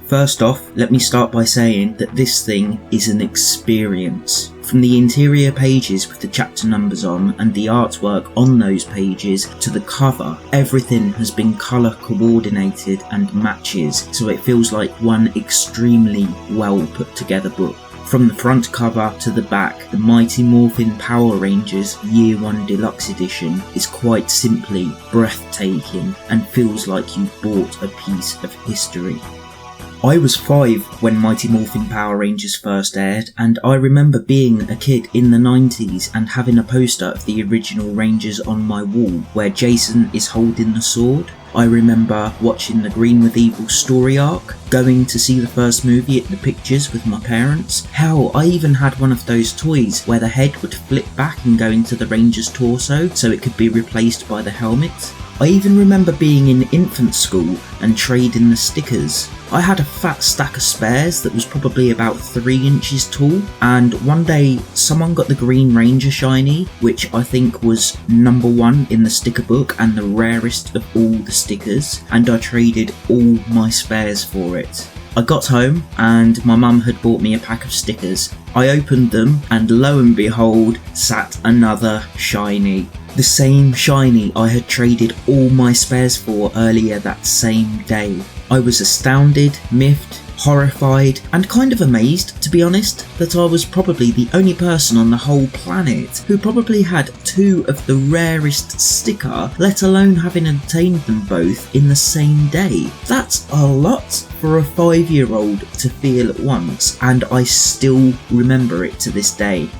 First off, let me start by saying that this thing is an experience. From the interior pages with the chapter numbers on and the artwork on those pages to the cover, everything has been colour coordinated and matches, so it feels like one extremely well put together book. From the front cover to the back, the Mighty Morphin Power Rangers Year 1 Deluxe Edition is quite simply breathtaking and feels like you've bought a piece of history. I was 5 when Mighty Morphin Power Rangers first aired, and I remember being a kid in the 90s and having a poster of the original Rangers on my wall where Jason is holding the sword. I remember watching the Green with Evil story arc, going to see the first movie at the pictures with my parents. Hell, I even had one of those toys where the head would flip back and go into the Ranger's torso so it could be replaced by the helmet. I even remember being in infant school and trading the stickers. I had a fat stack of spares that was probably about 3 inches tall, and one day someone got the Green Ranger shiny, which I think was number 1 in the sticker book and the rarest of all the stickers, and I traded all my spares for it. I got home and my mum had bought me a pack of stickers. I opened them and lo and behold sat another shiny. The same shiny I had traded all my spares for earlier that same day. I was astounded, miffed, horrified, and kind of amazed, to be honest, that I was probably the only person on the whole planet who probably had 2 of the rarest sticker, let alone having obtained them both in the same day. That's a lot for a 5-year-old to feel at once, and I still remember it to this day.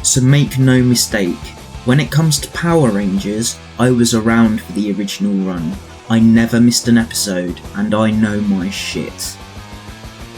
So make no mistake, when it comes to Power Rangers, I was around for the original run. I never missed an episode, and I know my shit.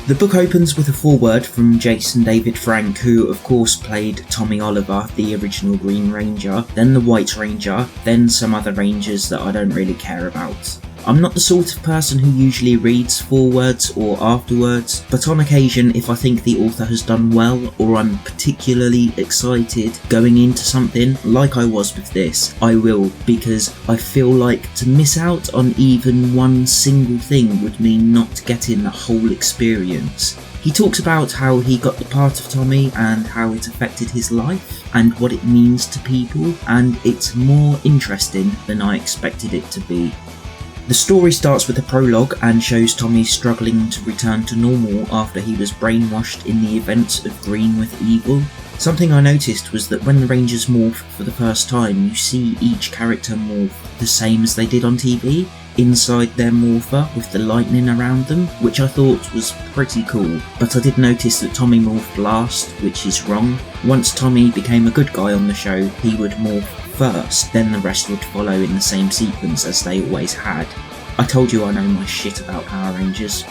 The book opens with a foreword from Jason David Frank, who of course played Tommy Oliver, the original Green Ranger, then the White Ranger, then some other Rangers that I don't really care about. I'm not the sort of person who usually reads forewords or afterwards, but on occasion if I think the author has done well or I'm particularly excited going into something, like I was with this, I will, because I feel like to miss out on even one single thing would mean not getting the whole experience. He talks about how he got the part of Tommy and how it affected his life and what it means to people, and it's more interesting than I expected it to be. The story starts with a prologue and shows Tommy struggling to return to normal after he was brainwashed in the events of Green with Evil. Something I noticed was that when the Rangers morph for the first time, you see each character morph the same as they did on TV, inside their morpher with the lightning around them, which I thought was pretty cool. But I did notice that Tommy morphed last, which is wrong. Once Tommy became a good guy on the show, he would morph first, then the rest would follow in the same sequence as they always had. I told you I know my shit about Power Rangers.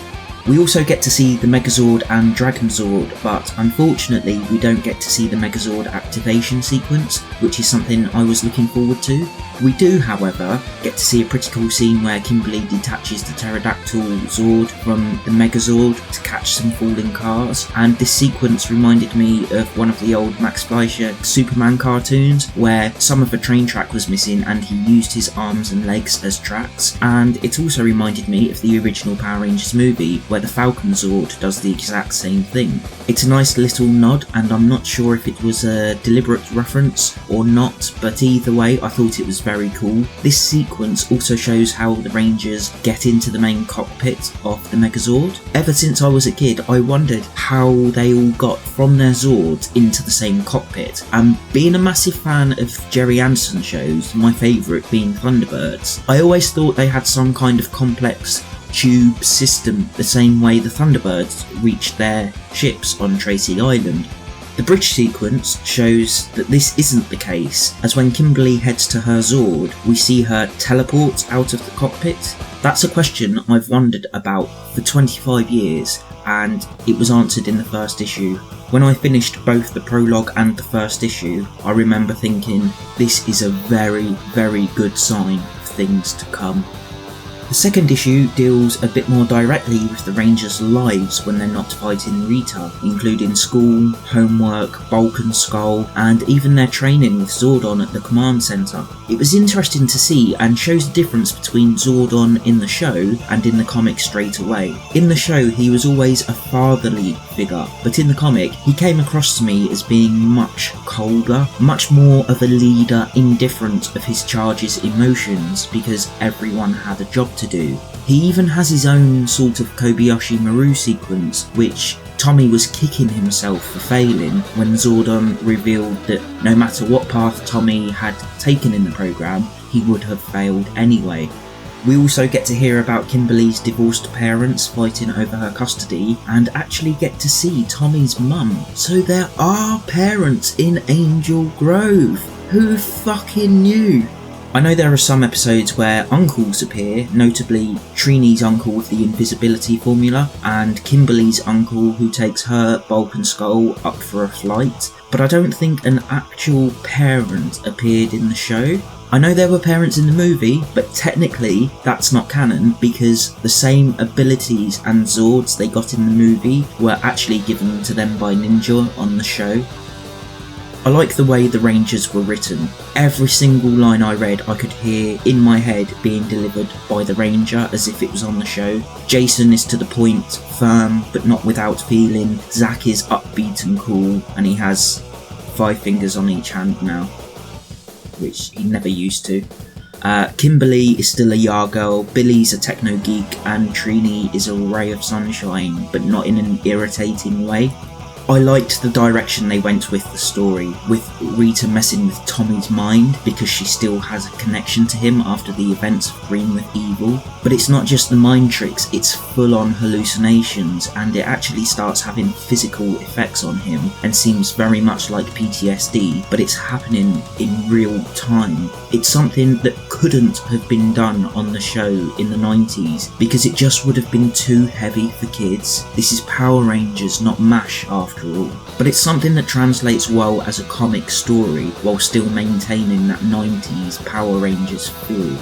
We also get to see the Megazord and Dragonzord, but unfortunately we don't get to see the Megazord activation sequence, which is something I was looking forward to. We do, however, get to see a pretty cool scene where Kimberly detaches the pterodactyl Zord from the Megazord to catch some falling cars, and this sequence reminded me of one of the old Max Fleischer Superman cartoons where some of a train track was missing and he used his arms and legs as tracks, and it also reminded me of the original Power Rangers movie where the Falcon Zord does the exact same thing. It's a nice little nod, and I'm not sure if it was a deliberate reference or not, but either way I thought it was very cool. This sequence also shows how the Rangers get into the main cockpit of the Megazord. Ever since I was a kid, I wondered how they all got from their Zords into the same cockpit, and being a massive fan of Jerry Anderson shows, my favourite being Thunderbirds, I always thought they had some kind of complex tube system the same way the Thunderbirds reached their ships on Tracy Island. The bridge sequence shows that this isn't the case, as when Kimberly heads to her Zord, we see her teleport out of the cockpit. That's a question I've wondered about for 25 years, and it was answered in the first issue. When I finished both the prologue and the first issue, I remember thinking, this is a very, very good sign of things to come. The second issue deals a bit more directly with the Rangers' lives when they're not fighting Rita, including school, homework, Bulk and Skull, and even their training with Zordon at the command centre. It was interesting to see and shows the difference between Zordon in the show and in the comic straight away. In the show he was always a fatherly figure, but in the comic he came across to me as being much colder, much more of a leader, indifferent of his charge's emotions because everyone had a job to do. He even has his own sort of Kobayashi Maru sequence, which Tommy was kicking himself for failing when Zordon revealed that no matter what path Tommy had taken in the programme, he would have failed anyway. We also get to hear about Kimberly's divorced parents fighting over her custody and actually get to see Tommy's mum. So there are parents in Angel Grove. Who fucking knew? I know there are some episodes where uncles appear, notably Trini's uncle with the invisibility formula and Kimberly's uncle who takes her, Bulk and Skull up for a flight, but I don't think an actual parent appeared in the show. I know there were parents in the movie, but technically that's not canon because the same abilities and Zords they got in the movie were actually given to them by Ninja on the show. I like the way the Rangers were written. Every single line I read I could hear in my head being delivered by the Ranger as if it was on the show. Jason is to the point, firm but not without feeling. Zack is upbeat and cool, and he has 5 fingers on each hand now, which he never used to. Kimberly is still a Yar girl, Billy's a techno geek, and Trini is a ray of sunshine, but not in an irritating way. I liked the direction they went with the story, with Rita messing with Tommy's mind because she still has a connection to him after the events of Green with Evil. But it's not just the mind tricks, it's full-on hallucinations, and it actually starts having physical effects on him and seems very much like PTSD, but it's happening in real time. It's something that couldn't have been done on the show in the 90s because it just would have been too heavy for kids. This is Power Rangers, not MASH after all. But it's something that translates well as a comic story while still maintaining that 90s Power Rangers feel.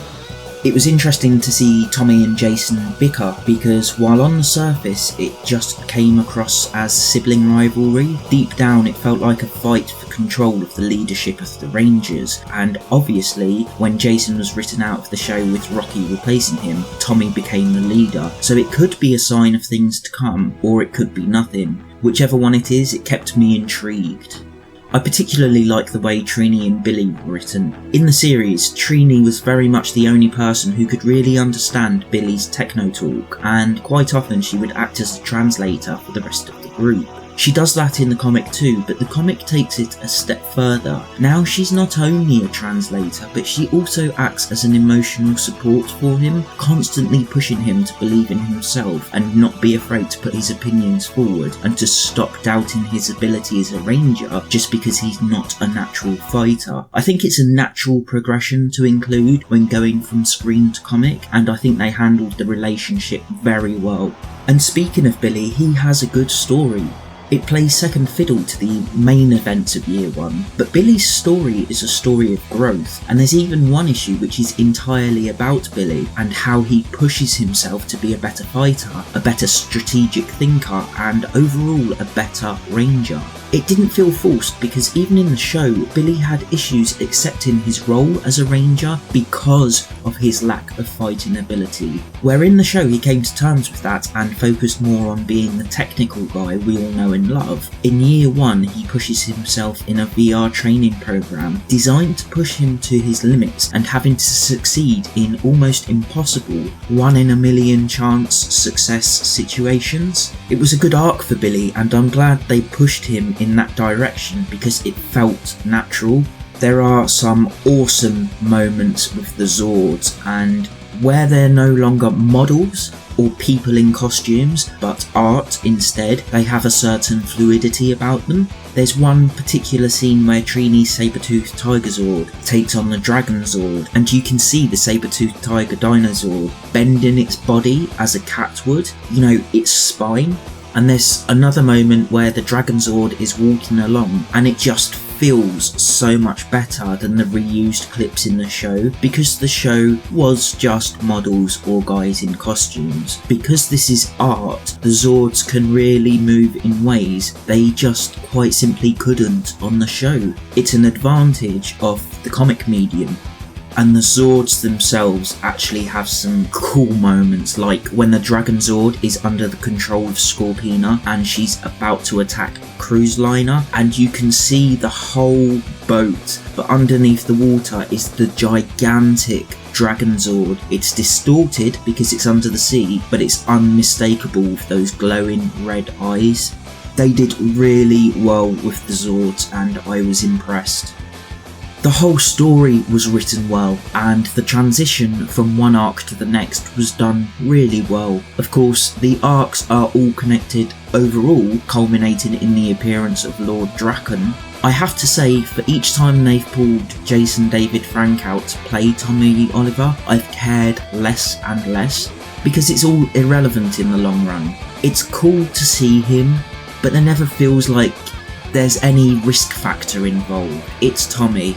It was interesting to see Tommy and Jason bicker because while on the surface it just came across as sibling rivalry, deep down it felt like a fight for control of the leadership of the Rangers, and obviously when Jason was written out of the show with Rocky replacing him, Tommy became the leader, so it could be a sign of things to come, or it could be nothing. Whichever one it is, it kept me intrigued. I particularly like the way Trini and Billy were written. In the series, Trini was very much the only person who could really understand Billy's techno talk, and quite often she would act as a translator for the rest of the group. She does that in the comic too, but the comic takes it a step further. Now she's not only a translator, but she also acts as an emotional support for him, constantly pushing him to believe in himself and not be afraid to put his opinions forward and to stop doubting his ability as a ranger just because he's not a natural fighter. I think it's a natural progression to include when going from screen to comic, and I think they handled the relationship very well. And speaking of Billy, he has a good story. It plays second fiddle to the main events of Year 1, but Billy's story is a story of growth, and there's even one issue which is entirely about Billy and how he pushes himself to be a better fighter, a better strategic thinker, and overall a better ranger. It didn't feel forced because even in the show, Billy had issues accepting his role as a ranger because of his lack of fighting ability. Where in the show he came to terms with that and focused more on being the technical guy we all know and love. In Year 1 he pushes himself in a VR training program designed to push him to his limits and having to succeed in almost impossible 1 in a million chance success situations. It was a good arc for Billy, and I'm glad they pushed him in that direction because it felt natural. There are some awesome moments with the Zords, and where they're no longer models or people in costumes but art instead, they have a certain fluidity about them. There's one particular scene where Trini's saber-toothed tiger Zord takes on the dragon Zord, and you can see the saber-toothed tiger dinosaur bending its body as a cat would, its spine. And there's another moment where the Dragon Zord is walking along and it just feels so much better than the reused clips in the show, because the show was just models or guys in costumes. Because this is art, the Zords can really move in ways they just quite simply couldn't on the show. It's an advantage of the comic medium. And the Zords themselves actually have some cool moments, like when the Dragon Zord is under the control of Scorpina and she's about to attack a cruise liner, and you can see the whole boat, but underneath the water is the gigantic Dragon Zord. It's distorted because it's under the sea, but it's unmistakable with those glowing red eyes. They did really well with the Zords and I was impressed. The whole story was written well, and the transition from one arc to the next was done really well. Of course, the arcs are all connected overall, culminating in the appearance of Lord Draken. I have to say, for each time they've pulled Jason David Frank out to play Tommy Oliver, I've cared less and less, because it's all irrelevant in the long run. It's cool to see him, but there never feels like there's any risk factor involved. It's Tommy,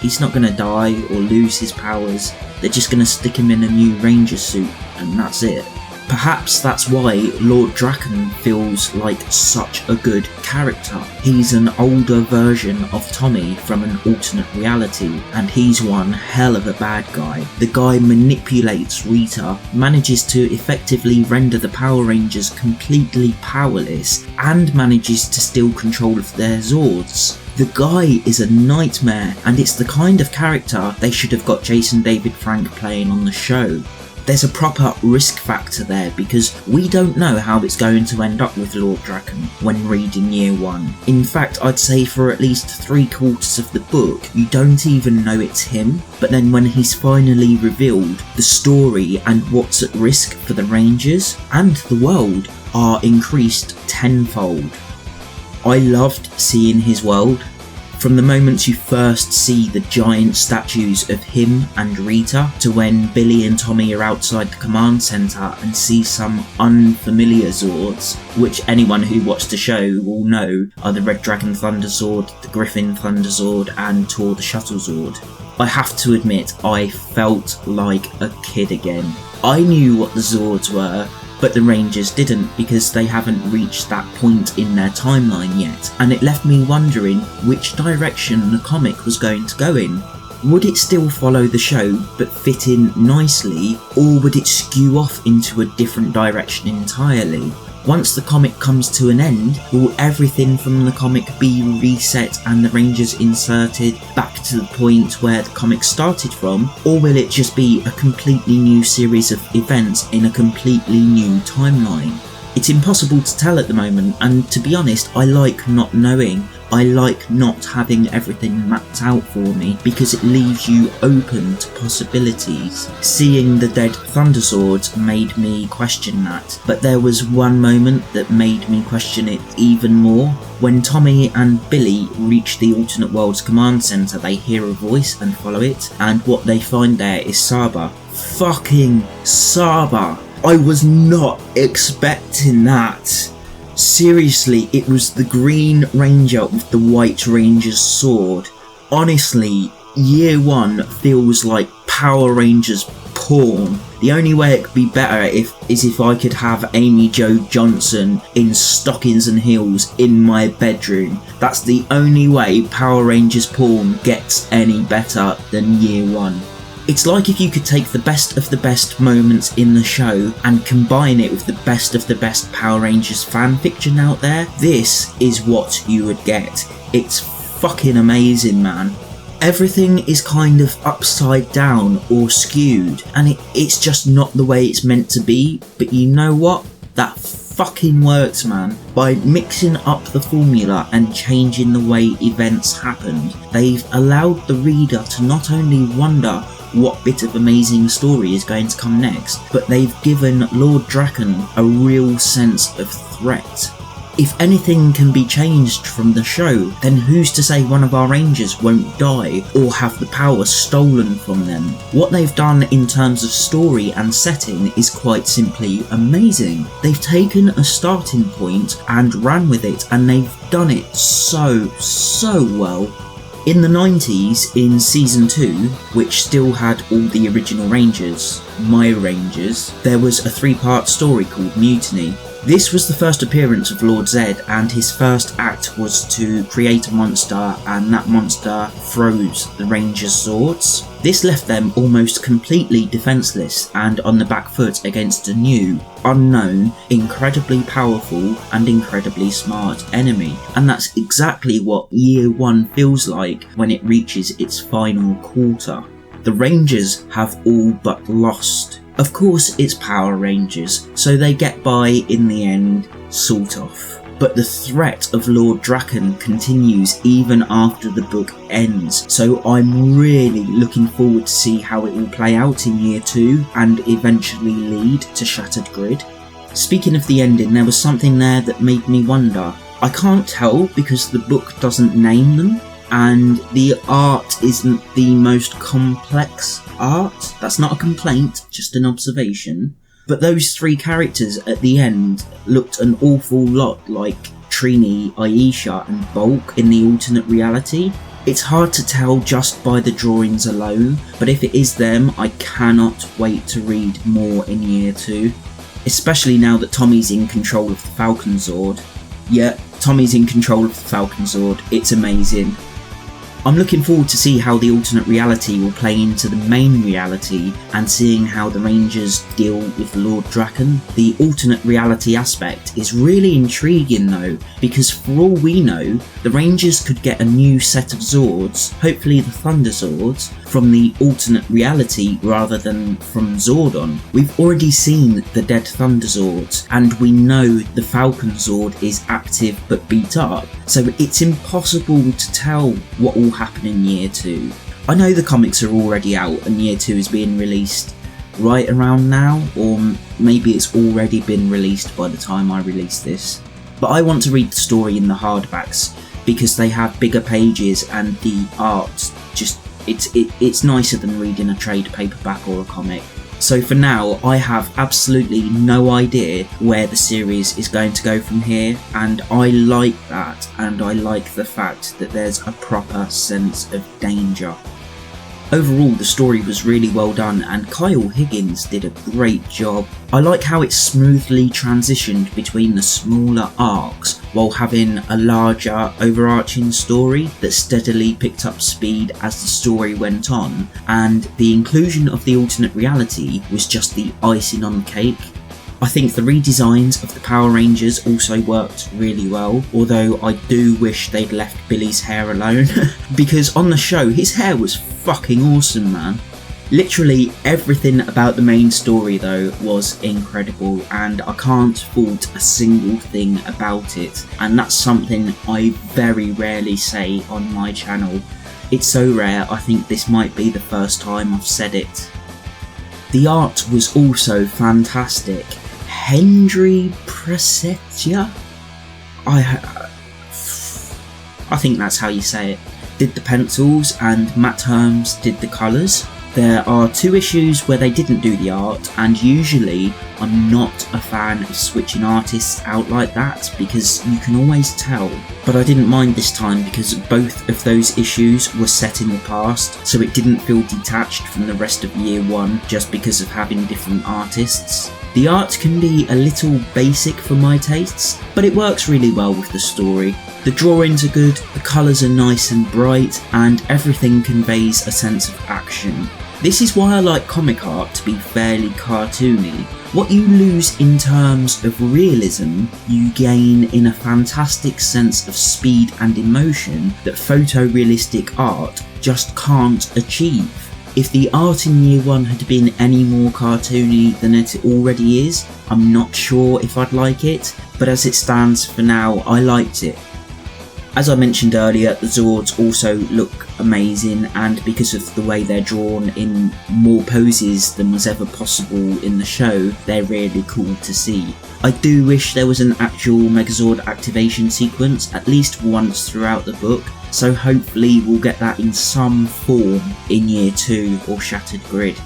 he's not going to die or lose his powers. They're just going to stick him in a new ranger suit and that's it. Perhaps that's why Lord Draken feels like such a good character. He's an older version of Tommy from an alternate reality, and he's one hell of a bad guy. The guy manipulates Rita, manages to effectively render the Power Rangers completely powerless, and manages to steal control of their Zords. The guy is a nightmare, and it's the kind of character they should have got Jason David Frank playing on the show. There's a proper risk factor there because we don't know how it's going to end up with Lord Draken when reading year 1. In fact, I'd say for at least 3/4 of the book, you don't even know it's him, but then when he's finally revealed, the story and what's at risk for the Rangers and the world are increased tenfold. I loved seeing his world. From the moment you first see the giant statues of him and Rita, to when Billy and Tommy are outside the command centre and see some unfamiliar Zords, which anyone who watched the show will know are the Red Dragon Thunder Zord, the Griffin Thunder Zord and Tor the Shuttle Zord. I have to admit, I felt like a kid again. I knew what the Zords were, but the Rangers didn't because they haven't reached that point in their timeline yet, and it left me wondering which direction the comic was going to go in. Would it still follow the show but fit in nicely, or would it skew off into a different direction entirely? Once the comic comes to an end, will everything from the comic be reset and the Rangers inserted back to the point where the comic started from, or will it just be a completely new series of events in a completely new timeline? It's impossible to tell at the moment, and to be honest, I like not knowing. I like not having everything mapped out for me because it leaves you open to possibilities. Seeing the dead Thunder Zords made me question that, but there was one moment that made me question it even more. When Tommy and Billy reach the alternate world's command centre, they hear a voice and follow it, and what they find there is Saba. Fucking Saba! I was not expecting that. Seriously, it was the Green Ranger with the White Ranger's sword. Honestly, year 1 feels like Power Rangers porn. The only way it could be better is if I could have Amy Jo Johnson in stockings and heels in my bedroom. That's the only way Power Rangers porn gets any better than year 1. It's like if you could take the best moments in the show and combine it with the best Power Rangers fanfiction out there. This is what you would get. It's fucking amazing, man. Everything is kind of upside down or skewed, and it's just not the way it's meant to be, but you know what? That fucking works, man. By mixing up the formula and changing the way events happened, they've allowed the reader to not only wonder what bit of amazing story is going to come next, but they've given Lord Draken a real sense of threat. If anything can be changed from the show, then who's to say one of our Rangers won't die or have the power stolen from them? What they've done in terms of story and setting is quite simply amazing. They've taken a starting point and ran with it, and they've done it so well. In the 90s, in Season 2, which still had all the original Rangers, my Rangers, there was a 3-part story called Mutiny. This was the first appearance of Lord Zed, and his first act was to create a monster, and that monster froze the Rangers' swords. This left them almost completely defenceless and on the back foot against a new, unknown, incredibly powerful and incredibly smart enemy. And that's exactly what Year 1 feels like when it reaches its final quarter. The Rangers have all but lost. Of course it's Power Rangers, so they get by in the end, sort of. But the threat of Lord Draken continues even after the book ends, so I'm really looking forward to see how it will play out in Year 2 and eventually lead to Shattered Grid. Speaking of the ending, there was something there that made me wonder. I can't tell because the book doesn't name them, and the art isn't the most complex art. That's not a complaint, just an observation. But those 3 characters at the end looked an awful lot like Trini, Aisha and Bulk in the alternate reality. It's hard to tell just by the drawings alone, but if it is them, I cannot wait to read more in Year 2. Especially now that Tommy's in control of the Falcon Zord. Yeah, Tommy's in control of the Falcon Zord, it's amazing. I'm looking forward to see how the alternate reality will play into the main reality and seeing how the Rangers deal with Lord Draken. The alternate reality aspect is really intriguing though, because for all we know, the Rangers could get a new set of Zords, hopefully the Thunder Zords, from the alternate reality rather than from Zordon. We've already seen the dead Thunder Zords, and we know the Falcon Zord is active but beat up, so it's impossible to tell what will happen in Year 2. I know the comics are already out and Year 2 is being released right around now, or maybe it's already been released by the time I release this. But I want to read the story in the hardbacks because they have bigger pages and the art just it's nicer than reading a trade paperback or a comic. So for now, I have absolutely no idea where the series is going to go from here, and I like that, and I like the fact that there's a proper sense of danger. Overall, the story was really well done, and Kyle Higgins did a great job. I like how it smoothly transitioned between the smaller arcs while having a larger overarching story that steadily picked up speed as the story went on, and the inclusion of the alternate reality was just the icing on the cake. I think the redesigns of the Power Rangers also worked really well, although I do wish they'd left Billy's hair alone, because on the show his hair was fucking awesome, man. Literally everything about the main story though was incredible, and I can't fault a single thing about it, and that's something I very rarely say on my channel. It's so rare, I think this might be the first time I've said it. The art was also fantastic. Hendry Presetia? I think that's how you say it. Did the pencils, and Matt Herms did the colours. There are 2 issues where they didn't do the art, and usually I'm not a fan of switching artists out like that because you can always tell. But I didn't mind this time because both of those issues were set in the past, so it didn't feel detached from the rest of Year 1 just because of having different artists. The art can be a little basic for my tastes, but it works really well with the story. The drawings are good, the colours are nice and bright, and everything conveys a sense of action. This is why I like comic art to be fairly cartoony. What you lose in terms of realism, you gain in a fantastic sense of speed and emotion that photorealistic art just can't achieve. If the art in Year 1 had been any more cartoony than it already is, I'm not sure if I'd like it, but as it stands for now, I liked it. As I mentioned earlier, the Zords also look amazing, and because of the way they're drawn in more poses than was ever possible in the show, they're really cool to see. I do wish there was an actual Megazord activation sequence at least once throughout the book, so hopefully we'll get that in some form in Year 2 or Shattered Grid.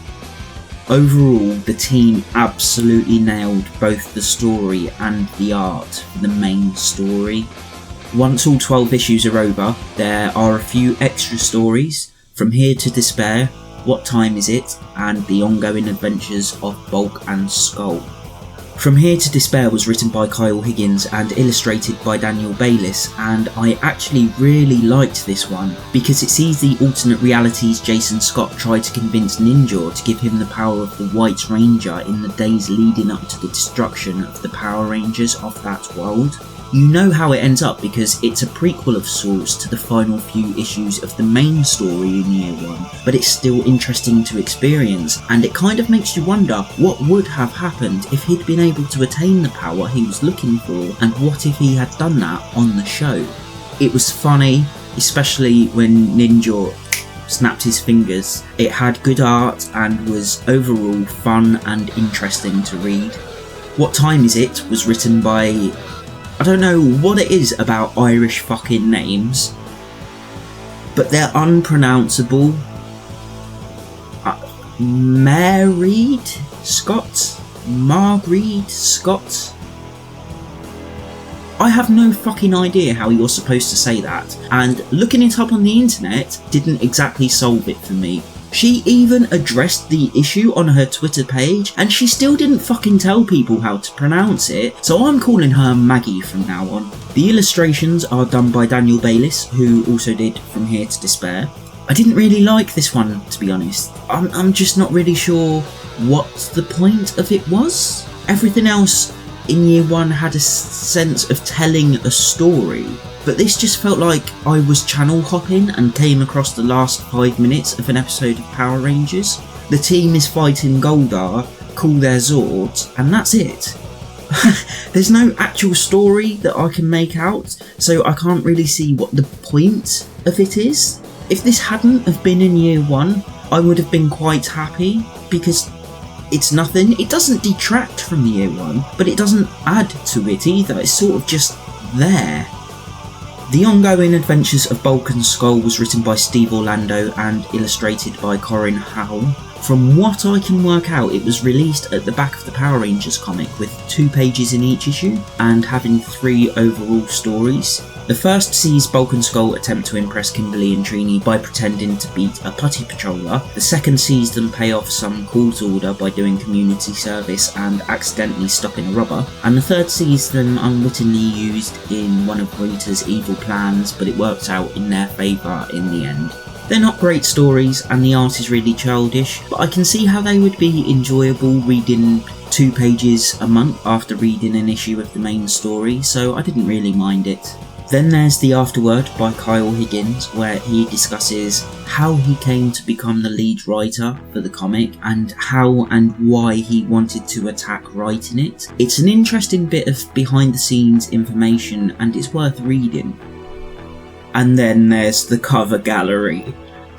Overall, the team absolutely nailed both the story and the art for the main story. Once all 12 issues are over, there are a few extra stories, From Here to Despair, What Time Is It, and The Ongoing Adventures of Bulk and Skull. From Here to Despair was written by Kyle Higgins and illustrated by Daniel Bayliss, and I actually really liked this one because it sees the alternate realities Jason Scott tried to convince Ninja to give him the power of the White Ranger in the days leading up to the destruction of the Power Rangers of that world. You know how it ends up because it's a prequel of sorts to the final few issues of the main story in Year 1, but it's still interesting to experience, and it kind of makes you wonder what would have happened if he'd been able to attain the power he was looking for, and what if he had done that on the show. It was funny, especially when Ninja snapped his fingers. It had good art and was overall fun and interesting to read. What Time Is It was written by... I don't know what it is about Irish fucking names, but they're unpronounceable. Marguerite Scott? I have no fucking idea how you're supposed to say that, and looking it up on the internet didn't exactly solve it for me. She even addressed the issue on her Twitter page, and she still didn't fucking tell people how to pronounce it, so I'm calling her Maggie from now on. The illustrations are done by Daniel Bayliss, who also did From Here to Despair. I didn't really like this one, to be honest. I'm just not really sure what the point of it was. Everything else in Year 1 had a sense of telling a story, but this just felt like I was channel hopping and came across the last 5 minutes of an episode of Power Rangers. The team is fighting Goldar, call their Zords, and that's it. There's no actual story that I can make out, so I can't really see what the point of it is. If this hadn't have been in Year 1, I would have been quite happy, because it's nothing. It doesn't detract from Year 1, but it doesn't add to it either. It's sort of just there. The Ongoing Adventures of Bulk and Skull was written by Steve Orlando and illustrated by Corin Howell. From what I can work out, it was released at the back of the Power Rangers comic with 2 pages in each issue and having 3 overall stories. The first sees Bulk and Skull attempt to impress Kimberly and Trini by pretending to beat a putty patroller. The second sees them pay off some court order by doing community service and accidentally stopping a robber. And the third sees them unwittingly used in one of Rita's evil plans, but it works out in their favour in the end. They're not great stories and the art is really childish, but I can see how they would be enjoyable reading 2 pages a month after reading an issue of the main story, so I didn't really mind it. Then there's The Afterword by Kyle Higgins, where he discusses how he came to become the lead writer for the comic and how and why he wanted to attack writing it. It's an interesting bit of behind the scenes information and it's worth reading. And then there's the cover gallery.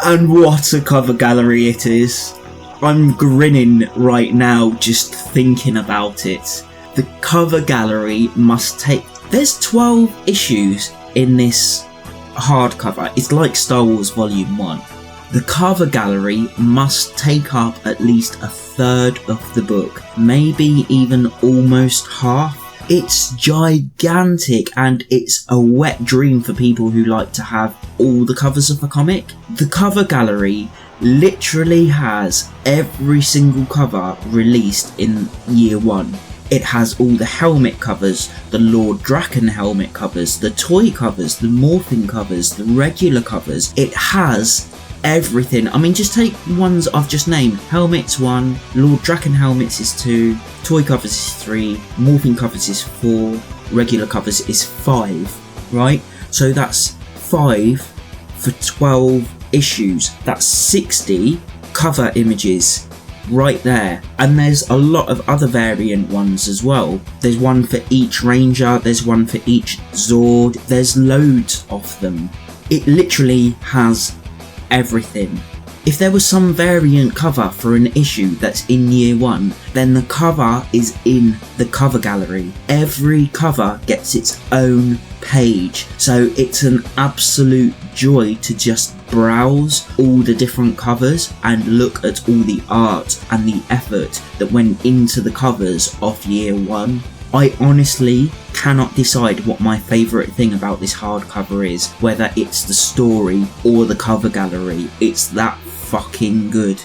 And what a cover gallery it is. I'm grinning right now just thinking about it. The cover gallery must take... There's 12 issues in this hardcover. It's like Star Wars Volume 1. The cover gallery must take up at least a third of the book, maybe even almost half. It's gigantic and it's a wet dream for people who like to have all the covers of a comic. The cover gallery literally has every single cover released in Year 1. It has all the helmet covers, the Lord Draken helmet covers, the toy covers, the Morphin covers, the regular covers. It has everything. I mean, just take the ones I've just named. Helmets 1, Lord Draken helmets is 2, toy covers is 3, Morphin covers is 4, regular covers is 5, right? So that's 5 for 12 issues. That's 60 cover images right there. And there's a lot of other variant ones as well. There's one for each Ranger, there's one for each Zord, there's loads of them. It literally has everything. If there was some variant cover for an issue that's in year 1, then the cover is in the cover gallery. Every cover gets its own page, so it's an absolute joy to just browse all the different covers and look at all the art and the effort that went into the covers of year 1. I honestly cannot decide what my favourite thing about this hardcover is, whether it's the story or the cover gallery. It's that fucking good.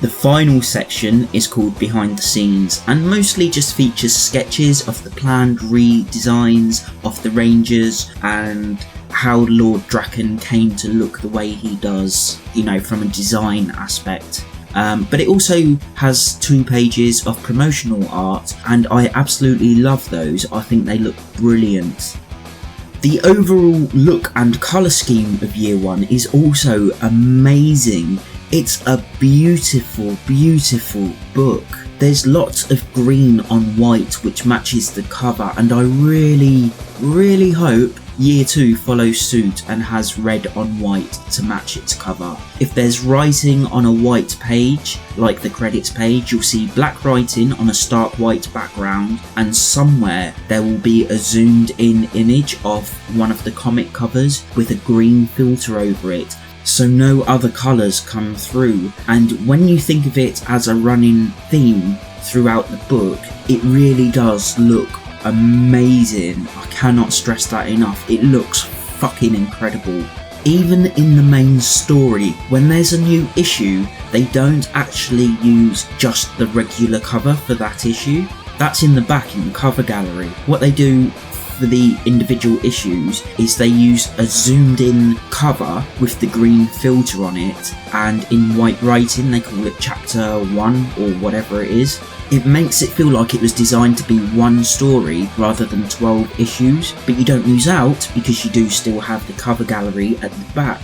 The final section is called Behind the Scenes and mostly just features sketches of the planned redesigns of the Rangers and how Lord Draken came to look the way he does, you know, from a design aspect. But it also has 2 pages of promotional art, and I absolutely love those. I think they look brilliant. The overall look and colour scheme of year 1 is also amazing. It's a beautiful, beautiful book. There's lots of green on white which matches the cover, and I really, really hope year 2 follows suit and has red on white to match its cover. If there's writing on a white page, like the credits page, you'll see black writing on a stark white background, and somewhere there will be a zoomed in image of one of the comic covers with a green filter over it, so no other colours come through. And when you think of it as a running theme throughout the book, it really does look amazing. I cannot stress that enough. It looks fucking incredible. Even in the main story, when there's a new issue, they don't actually use just the regular cover for that issue. That's in the back in the cover gallery. What they do for the individual issues is they use a zoomed in cover with the green filter on it, and in white writing they call it chapter 1 or whatever it is. It makes it feel like it was designed to be one story rather than 12 issues, but you don't lose out because you do still have the cover gallery at the back.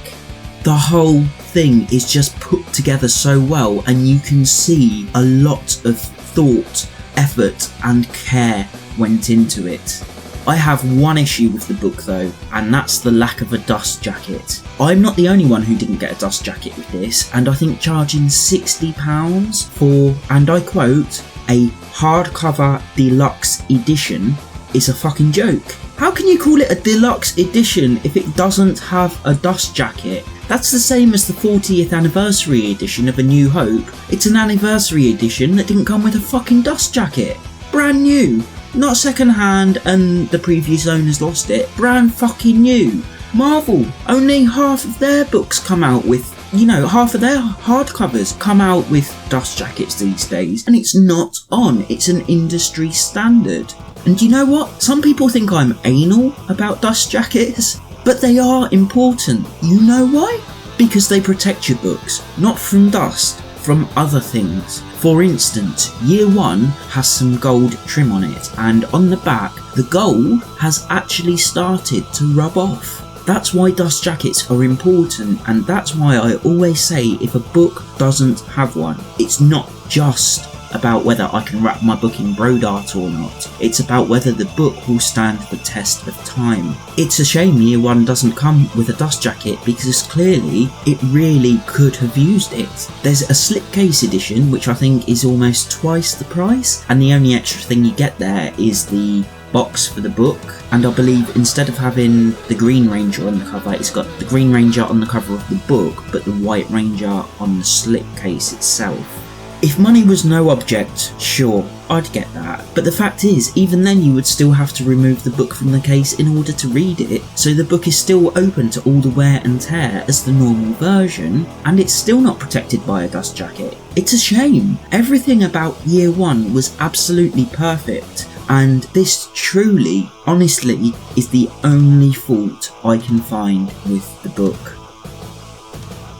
The whole thing is just put together so well, and you can see a lot of thought, effort and care went into it. I have one issue with the book though, and that's the lack of a dust jacket. I'm not the only one who didn't get a dust jacket with this, and I think charging £60 for, and I quote, a hardcover deluxe edition is a fucking joke. How can you call it a deluxe edition if it doesn't have a dust jacket? That's the same as the 40th anniversary edition of A New Hope. It's an anniversary edition that didn't come with a fucking dust jacket. Brand new. Not second hand and the previous owners lost it. Brand fucking new. Marvel, only half of their books come out with, half of their hardcovers come out with dust jackets these days, and it's not on. It's an industry standard. And you know what? Some people think I'm anal about dust jackets, but they are important. You know why? Because they protect your books, not from dust, from other things. For instance, year 1 has some gold trim on it, and on the back, the gold has actually started to rub off. That's why dust jackets are important, and that's why I always say if a book doesn't have one, it's not just about whether I can wrap my book in Brodart or not. It's about whether the book will stand the test of time. It's a shame year 1 doesn't come with a dust jacket, because clearly it really could have used it. There's a slipcase edition which I think is almost twice the price, and the only extra thing you get there is the box for the book, and I believe instead of having the Green Ranger on the cover, it's got the Green Ranger on the cover of the book but the White Ranger on the slipcase itself. If money was no object, sure, I'd get that, but the fact is, even then you would still have to remove the book from the case in order to read it, so the book is still open to all the wear and tear as the normal version, and it's still not protected by a dust jacket. It's a shame. Everything about year 1 was absolutely perfect, and this truly, honestly, is the only fault I can find with the book.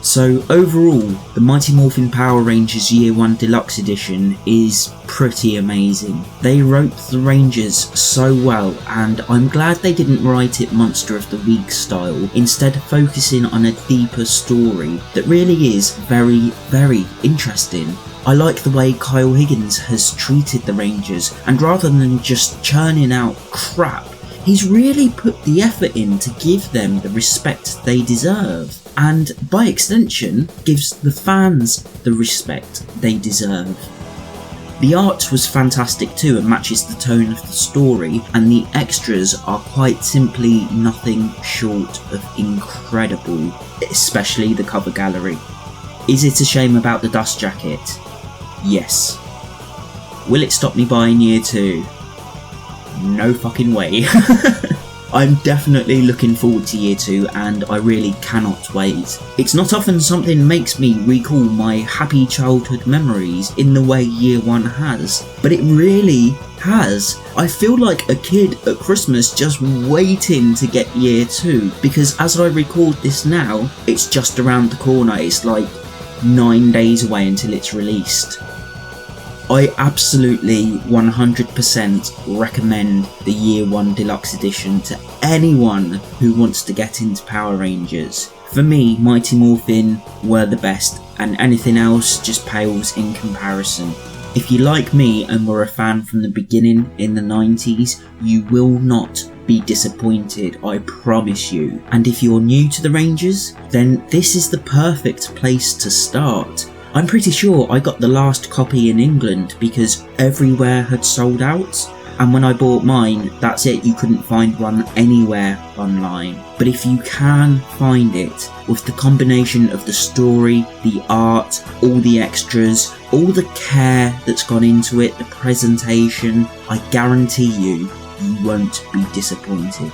So overall, the Mighty Morphin Power Rangers Year 1 Deluxe Edition is pretty amazing. They wrote the Rangers so well, and I'm glad they didn't write it Monster of the Week style, instead focusing on a deeper story that really is very, very interesting. I like the way Kyle Higgins has treated the Rangers, and rather than just churning out crap, he's really put the effort in to give them the respect they deserve, and by extension gives the fans the respect they deserve. The art was fantastic too and matches the tone of the story, and the extras are quite simply nothing short of incredible, especially the cover gallery. Is it a shame about the dust jacket? Yes. Will it stop me buying Year 2? No fucking way. I'm definitely looking forward to Year 2 and I really cannot wait. It's not often something makes me recall my happy childhood memories in the way Year 1 has, but it really has. I feel like a kid at Christmas just waiting to get Year 2, because as I record this now, it's just around the corner. It's like 9 days away until it's released. I absolutely 100% recommend the Year 1 Deluxe Edition to anyone who wants to get into Power Rangers. For me, Mighty Morphin were the best, and anything else just pales in comparison. If you like me and were a fan from the beginning in the 90s, you will not be disappointed, I promise you. And if you're new to the Rangers, then this is the perfect place to start. I'm pretty sure I got the last copy in England because everywhere had sold out, and when I bought mine, that's it, you couldn't find one anywhere online. But if you can find it, with the combination of the story, the art, all the extras, all the care that's gone into it, the presentation, I guarantee you, you won't be disappointed.